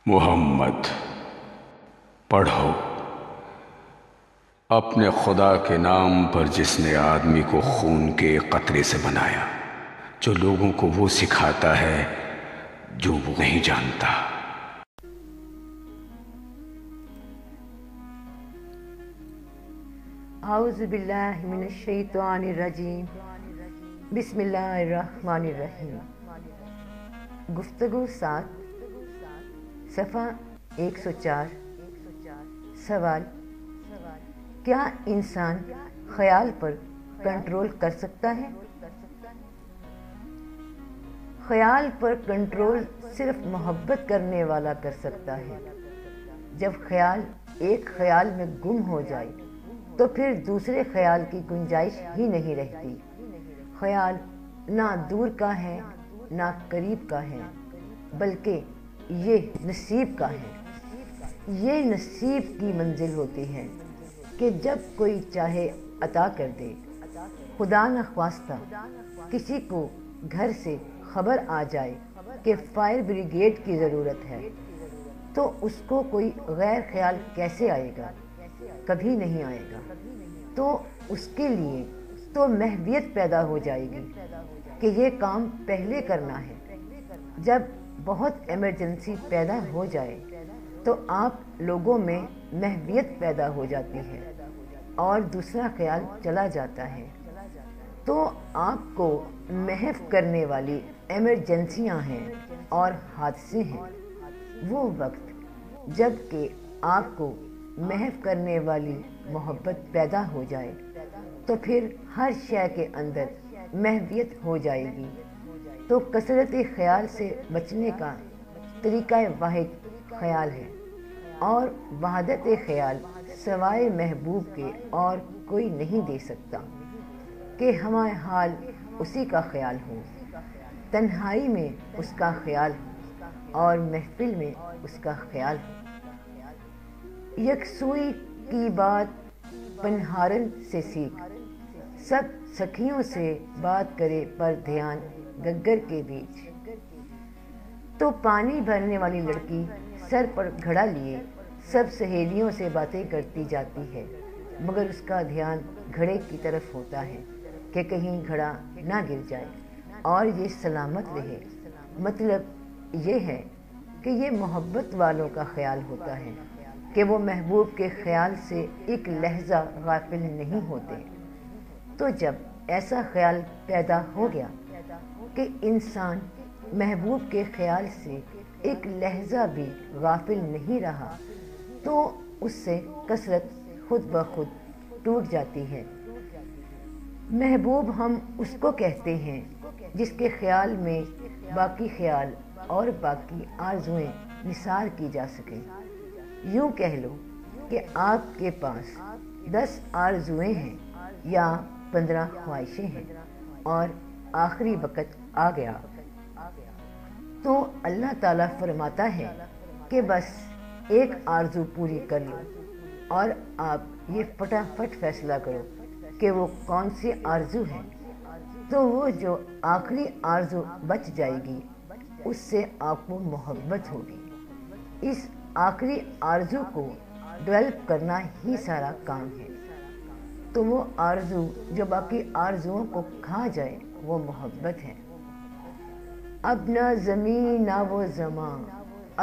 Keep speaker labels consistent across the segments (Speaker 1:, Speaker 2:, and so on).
Speaker 1: محمد پڑھو اپنے خدا کے نام پر جس نے آدمی کو خون کے قطرے سے بنایا، جو لوگوں کو وہ سکھاتا ہے جو وہ نہیں جانتا۔
Speaker 2: اعوذ باللہ من الشیطان الرجیم، بسم اللہ الرحمن الرحیم۔ گفتگو 7، صفحہ 104۔ سوال: کیا انسان خیال پر کنٹرول کر سکتا ہے؟ خیال پر کنٹرول صرف محبت کرنے والا کر سکتا ہے۔ جب خیال ایک خیال میں گم ہو جائے تو پھر دوسرے خیال کی گنجائش ہی نہیں رہتی۔ خیال نہ دور کا ہے نہ قریب کا ہے، بلکہ یہ نصیب کا ہے۔ یہ نصیب کی منزل ہوتی ہے کہ جب کوئی چاہے عطا کر دے۔ خدا نخواستہ کسی کو گھر سے خبر آ جائے کہ فائر بریگیڈ کی ضرورت ہے، تو اس کو کوئی غیر خیال کیسے آئے گا؟ کبھی نہیں آئے گا۔ تو اس کے لیے تو محویت پیدا ہو جائے گی کہ یہ کام پہلے کرنا ہے۔ جب بہت ایمرجنسی پیدا ہو جائے تو آپ لوگوں میں محویت پیدا ہو جاتی ہے اور دوسرا خیال چلا جاتا ہے، تو آپ کو محو کرنے والی ایمرجنسیاں ہیں اور حادثے ہیں۔ وہ وقت جب کہ آپ کو محو کرنے والی محبت پیدا ہو جائے تو پھر ہر شے کے اندر محویت ہو جائے گی۔ تو کثرت خیال سے بچنے کا طریقہ واحد خیال ہے، اور وحدت خیال سوائے محبوب کے اور کوئی نہیں دے سکتا کہ ہمارا حال اسی کا خیال ہو، تنہائی میں اس کا خیال ہو اور محفل میں اس کا خیال ہو۔ یکسوئی کی بات پنہارن سے سیکھ، سب سکھیوں سے بات کرے پر دھیان گگر کے بیچ۔ تو پانی بھرنے والی لڑکی سر پر گھڑا لیے سب سہیلیوں سے باتیں کرتی جاتی ہے، مگر اس کا دھیان گھڑے کی طرف ہوتا ہے کہ کہیں گھڑا نہ گر جائے اور یہ سلامت رہے۔ مطلب یہ ہے کہ یہ محبت والوں کا خیال ہوتا ہے کہ وہ محبوب کے خیال سے ایک لحظہ غافل نہیں ہوتے۔ تو جب ایسا خیال پیدا ہو گیا کہ انسان محبوب کے خیال سے ایک لحظہ بھی غافل نہیں رہا، تو اس سے کثرت خود بخود ٹوٹ جاتی ہے۔ محبوب ہم اس کو کہتے ہیں جس کے خیال میں باقی خیال اور باقی آرزوئیں نثار کی جا سکیں۔ یوں کہہ لو کہ آپ کے پاس 10 آرزوئیں ہیں یا 15 خواہشیں ہیں اور آخری وقت آ گیا، تو اللہ تعالیٰ فرماتا ہے کہ بس ایک آرزو پوری کر لو، اور آپ یہ فٹافٹ فیصلہ کرو کہ وہ کون سی آرزو ہے۔ تو وہ جو آخری آرزو بچ جائے گی اس سے آپ کو محبت ہوگی۔ اس آخری آرزو کو ڈیولپ کرنا ہی سارا کام ہے۔ تو وہ آرزو جو باقی آرزوؤں کو کھا جائے وہ محبت ہے۔ اب نہ زمین نہ وہ زمان،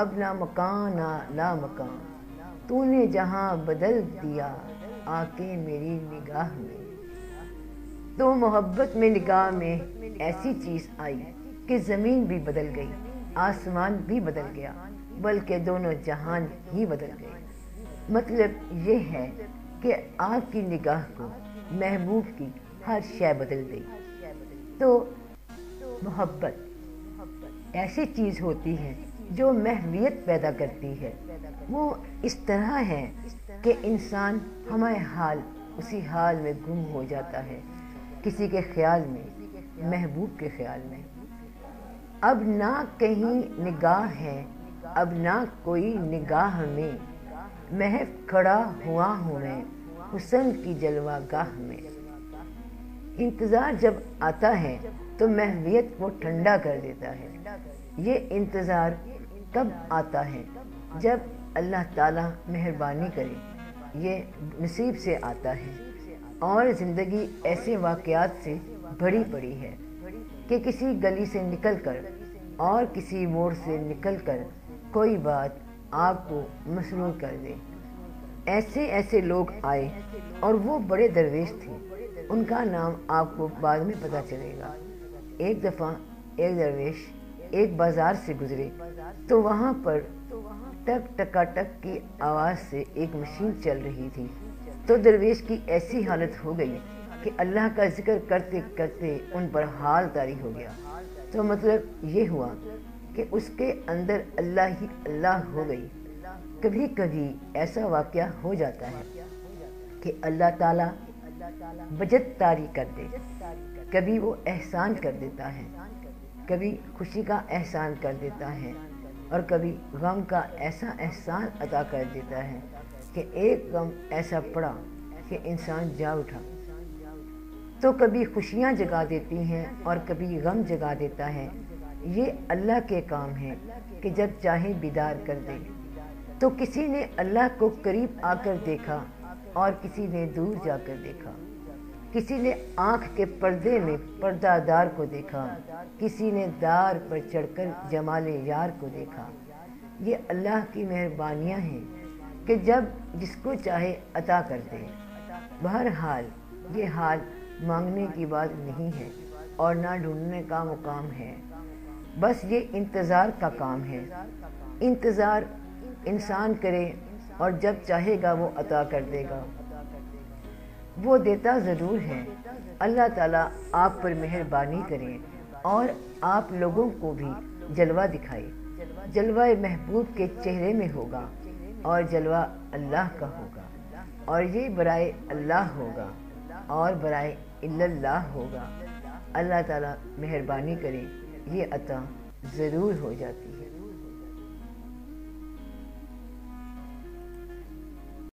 Speaker 2: اب نہ مکان نہ لا مکان، تو نے جہاں بدل دیا آ کے میری نگاہ میں۔ تو محبت میں نگاہ میں ایسی چیز آئی کہ زمین بھی بدل گئی، آسمان بھی بدل گیا، بلکہ دونوں جہان ہی بدل گئے۔ مطلب یہ ہے کہ آپ کی نگاہ کو محبوب کی ہر شے بدل گئی۔ تو محبت ایسی چیز ہوتی ہے جو محویت پیدا کرتی ہے۔ وہ اس طرح ہے کہ انسان ہمارے حال اسی حال میں گم ہو جاتا ہے، کسی کے خیال میں، محبوب کے خیال میں۔ اب نہ کہیں نگاہ ہے، اب نہ کوئی نگاہ میں، محو کھڑا ہوا ہوں میں حسن کی جلوہ گاہ میں۔ انتظار جب آتا ہے تو محویت کو ٹھنڈا کر دیتا ہے۔ یہ انتظار کب آتا ہے؟ جب اللہ تعالیٰ مہربانی کرے، یہ نصیب سے آتا ہے۔ اور زندگی ایسے واقعات سے بھری پڑی ہے کہ کسی گلی سے نکل کر اور کسی موڑ سے نکل کر کوئی بات آپ کو مسرور کر دے۔ ایسے ایسے لوگ آئے اور وہ بڑے درویش تھے، ان کا نام آپ کو بعد میں پتہ چلے گا۔ ایک دفعہ ایک درویش ایک بازار سے گزرے تو وہاں پر ٹک ٹکا ٹک کی آواز سے ایک مشین چل رہی تھی، تو درویش کی ایسی حالت ہو گئی کہ اللہ کا ذکر کرتے کرتے ان پر حال طاری ہو گیا۔ تو مطلب یہ ہوا کہ اس کے اندر اللہ ہی اللہ ہو گئی۔ کبھی کبھی ایسا واقعہ ہو جاتا ہے کہ اللہ تعالیٰ بجت طاری کر دے، کبھی وہ احسان کر دیتا ہے، کبھی خوشی کا احسان کر دیتا ہے، اور کبھی غم کا ایسا احسان عطا کر دیتا ہے کہ ایک غم ایسا پڑا کہ انسان جا اٹھا۔ تو کبھی خوشیاں جگا دیتی ہیں اور کبھی غم جگا دیتا ہے۔ یہ اللہ کے کام ہے کہ جب چاہے بیدار کر دے۔ تو کسی نے اللہ کو قریب آ کر دیکھا اور کسی نے دور جا کر دیکھا، کسی نے آنکھ کے پردے میں پردہ دار کو دیکھا، کسی نے دار پر چڑھ کر جمال یار کو دیکھا۔ یہ اللہ کی مہربانیاں ہیں کہ جب جس کو چاہے عطا کر دے۔ بہرحال یہ حال مانگنے کی بات نہیں ہے اور نہ ڈھونڈنے کا مقام ہے، بس یہ انتظار کا کام ہے۔ انتظار انسان کرے اور جب چاہے گا وہ عطا کر دے گا۔ وہ دیتا ضرور ہے۔ اللہ تعالیٰ آپ پر مہربانی کرے اور آپ لوگوں کو بھی جلوہ دکھائے۔ جلوہ محبوب کے چہرے میں ہوگا اور جلوہ اللہ کا ہوگا، اور یہ برائے اللہ ہوگا اور برائے اللہ ہوگا۔ اللہ تعالیٰ مہربانی کرے، یہ عطا ضرور ہو جاتی ہے۔